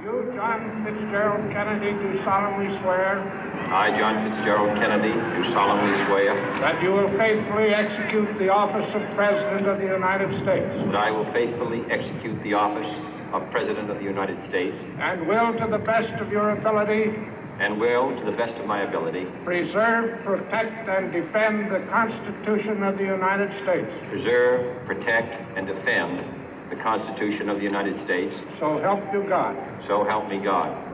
You, John Fitzgerald Kennedy, do solemnly swear I, John Fitzgerald Kennedy, do solemnly swear that you will faithfully execute the office of President of the United States that I will faithfully execute the office of President of the United States and will, to the best of your ability, and will, to the best of my ability, preserve, protect, and defend the Constitution of the United States. preserve, protect, and defend the Constitution of the United States. So help you God. So help me God.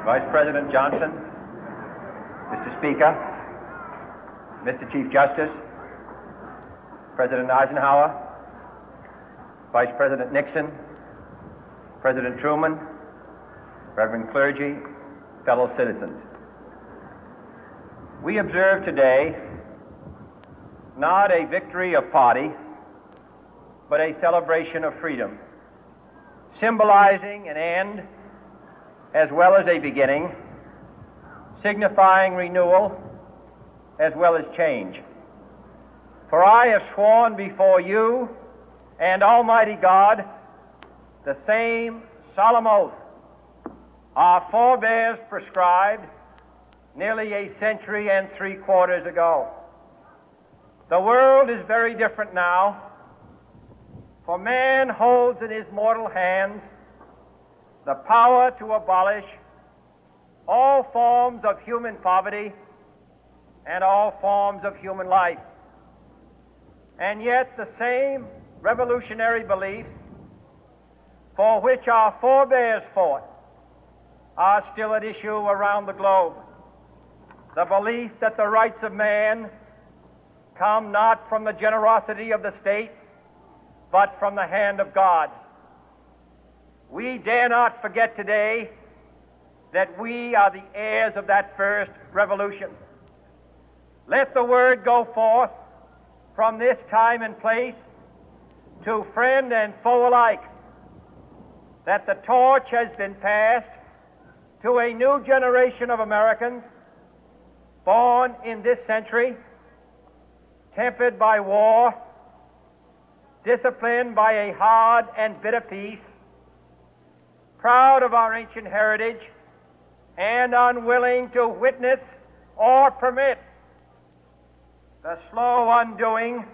Vice President Johnson, Mr. Speaker, Mr. Chief Justice, President Eisenhower, Vice President Nixon, President Truman, Reverend clergy, fellow citizens. We observe today not a victory of party, but a celebration of freedom, symbolizing an end as well as a beginning, signifying renewal as well as change. For I have sworn before you and Almighty God the same solemn oath our forebears prescribed nearly a century and 3/4 ago. The world is very different now, for man holds in his mortal hands the power to abolish all forms of human poverty and all forms of human life. And yet the same revolutionary beliefs for which our forebears fought are still at issue around the globe. The belief that the rights of man come not from the generosity of the state, but from the hand of God. We dare not forget today that we are the heirs of that first revolution. Let the word go forth from this time and place to friend and foe alike that the torch has been passed to a new generation of Americans born in this century, tempered by war, disciplined by a hard and bitter peace, proud of our ancient heritage, and unwilling to witness or permit the slow undoing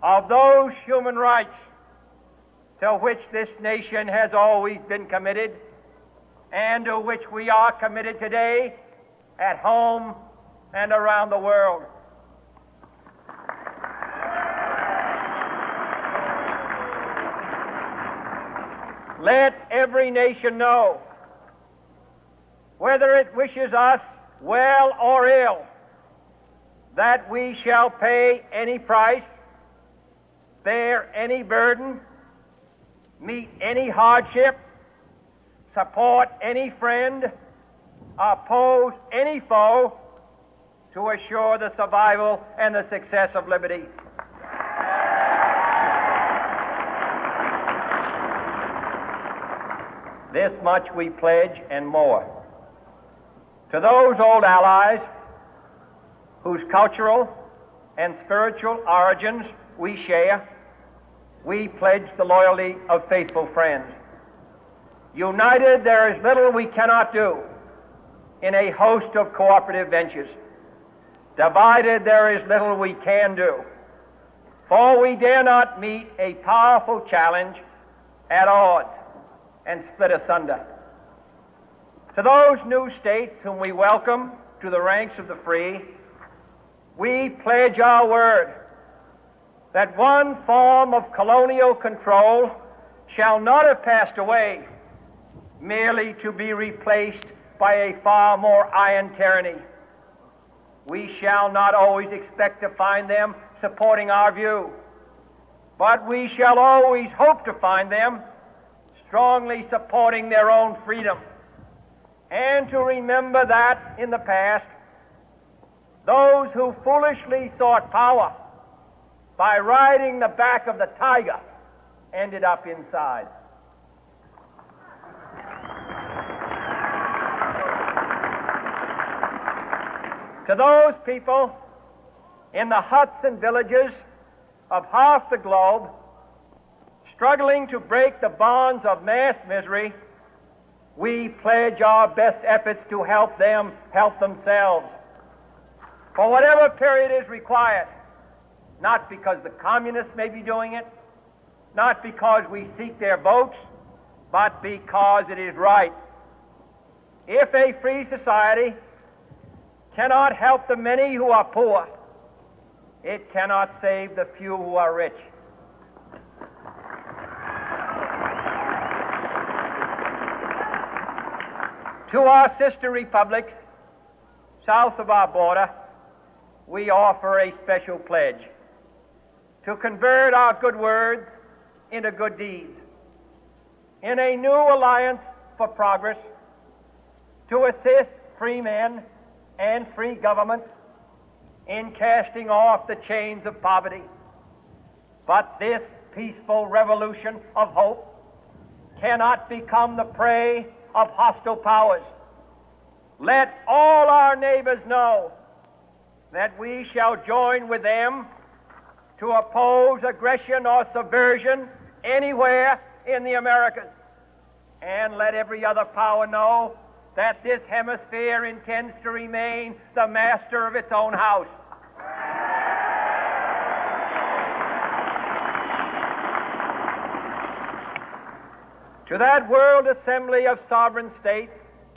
of those human rights to which this nation has always been committed and to which we are committed today at home and around the world. Let every nation know, whether it wishes us well or ill, that we shall pay any price, bear any burden, meet any hardship, support any friend, oppose any foe to assure the survival and the success of liberty. This much we pledge and more. To those old allies whose cultural and spiritual origins we share, we pledge the loyalty of faithful friends. United, there is little we cannot do in a host of cooperative ventures. Divided, there is little we can do, for we dare not meet a powerful challenge at odds and split asunder. To those new states whom we welcome to the ranks of the free, we pledge our word that one form of colonial control shall not have passed away, merely to be replaced by a far more iron tyranny. We shall not always expect to find them supporting our view, but we shall always hope to find them strongly supporting their own freedom, and to remember that in the past, those who foolishly sought power by riding the back of the tiger ended up inside. To those people in the huts and villages of half the globe struggling to break the bonds of mass misery, we pledge our best efforts to help them help themselves for whatever period is required, not because the communists may be doing it, not because we seek their votes, but because it is right. If a free society cannot help the many who are poor, it cannot save the few who are rich. To our sister republics south of our border, we offer a special pledge to convert our good words into good deeds, in a new alliance for progress, to assist free men and free governments in casting off the chains of poverty. But this peaceful revolution of hope cannot become the prey of hostile powers. Let all our neighbors know that we shall join with them to oppose aggression or subversion anywhere in the Americas. And let every other power know that this hemisphere intends to remain the master of its own house. To that World Assembly of Sovereign States,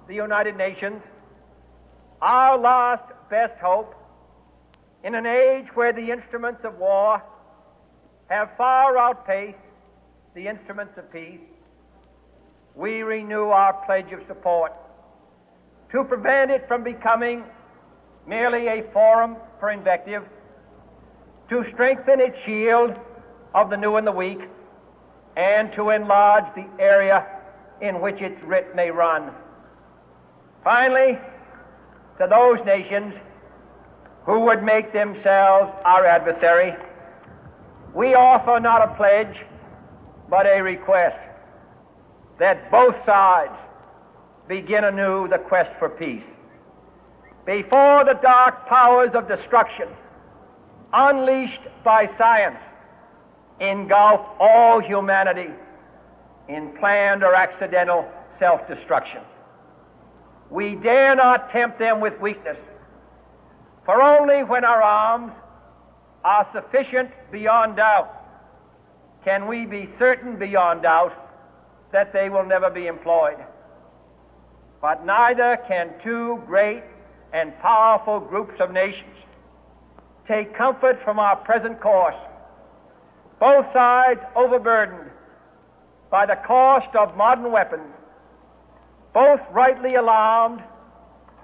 the United Nations, our last best hope, in an age where the instruments of war have far outpaced the instruments of peace, we renew our pledge of support to prevent it from becoming merely a forum for invective, to strengthen its shield of the new and the weak, and to enlarge the area in which its writ may run. Finally, to those nations who would make themselves our adversary, we offer not a pledge, but a request that both sides begin anew the quest for peace. Before the dark powers of destruction, unleashed by science, engulf all humanity in planned or accidental self-destruction, we dare not tempt them with weakness, for only when our arms are sufficient beyond doubt can we be certain beyond doubt that they will never be employed. But neither can two great and powerful groups of nations take comfort from our present course, both sides overburdened by the cost of modern weapons, both rightly alarmed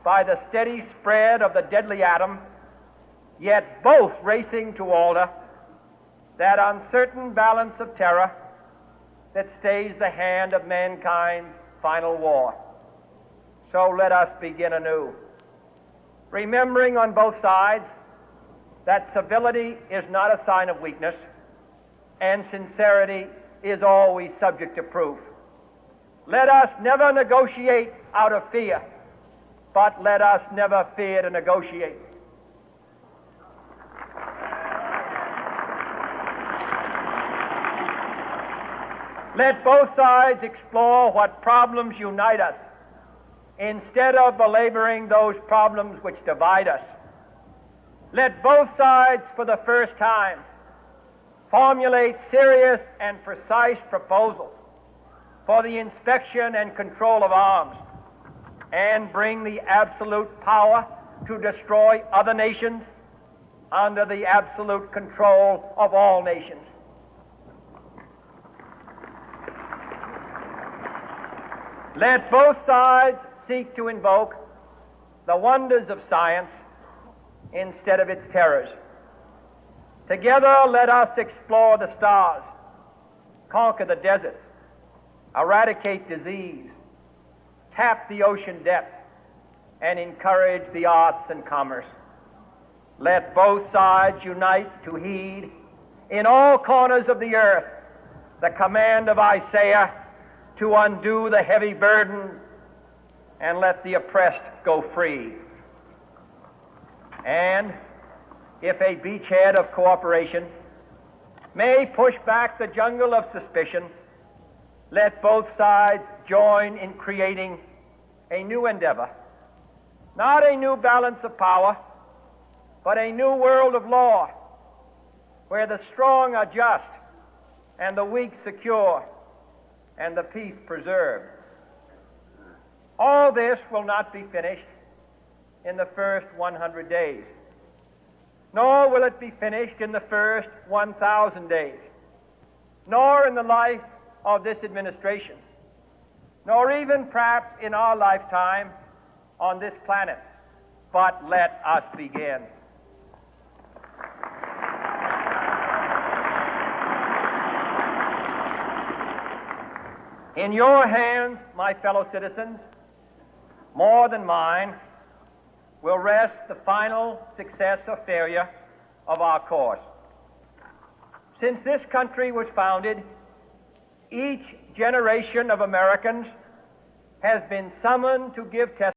by the steady spread of the deadly atom, yet both racing to alter that uncertain balance of terror that stays the hand of mankind's final war. So let us begin anew, remembering on both sides that civility is not a sign of weakness, and sincerity is always subject to proof. Let us never negotiate out of fear, but let us never fear to negotiate. Let both sides explore what problems unite us, instead of belaboring those problems which divide us. Let both sides, for the first time, formulate serious and precise proposals for the inspection and control of arms, and bring the absolute power to destroy other nations under the absolute control of all nations. Let both sides seek to invoke the wonders of science instead of its terrors. Together, let us explore the stars, conquer the deserts, eradicate disease, tap the ocean depth, and encourage the arts and commerce. Let both sides unite to heed in all corners of the earth the command of Isaiah to undo the heavy burden and let the oppressed go free. And if a beachhead of cooperation may push back the jungle of suspicion, let both sides join in creating a new endeavor, not a new balance of power, but a new world of law, where the strong are just and the weak secure and the peace preserved. All this will not be finished in the first 100 days, nor will it be finished in the first 1,000 days, nor in the life of this administration, nor even perhaps in our lifetime on this planet. But let us begin. In your hands, my fellow citizens, more than mine, will rest the final success or failure of our course. Since this country was founded, each generation of Americans has been summoned to give testimony